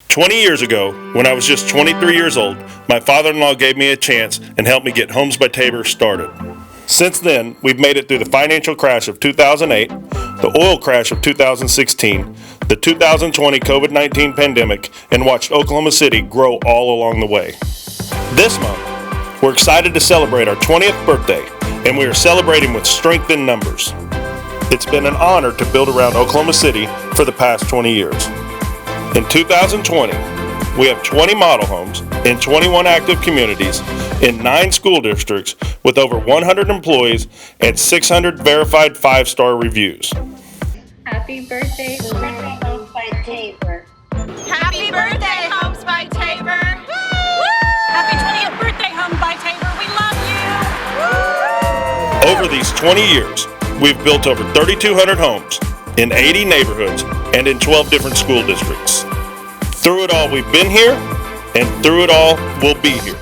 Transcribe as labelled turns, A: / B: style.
A: 20 years ago, when I was just 23 years old, my father-in-law gave me a chance and helped me get Homes by Taber started. Since then, we've made it through the financial crash of 2008, the oil crash of 2016, the 2020 COVID-19 pandemic, and watched Oklahoma City grow all along the way. This month, we're excited to celebrate our 20th birthday, and we are celebrating with strength in numbers. It's been an honor to build around Oklahoma City for the past 20 years. In 2020, we have 20 model homes in 21 active communities in 9 school districts with over 100 employees and 600 verified 5-star reviews.
B: Happy birthday, Homes by Taber.
C: Happy birthday, Homes by Taber. Woo! Happy 20th birthday, Homes by Taber. We love you. Woo!
A: Over these 20 years, we've built over 3,200 homes in 80 neighborhoods and in 12 different school districts. Through it all, we've been here, and through it all, we'll be here.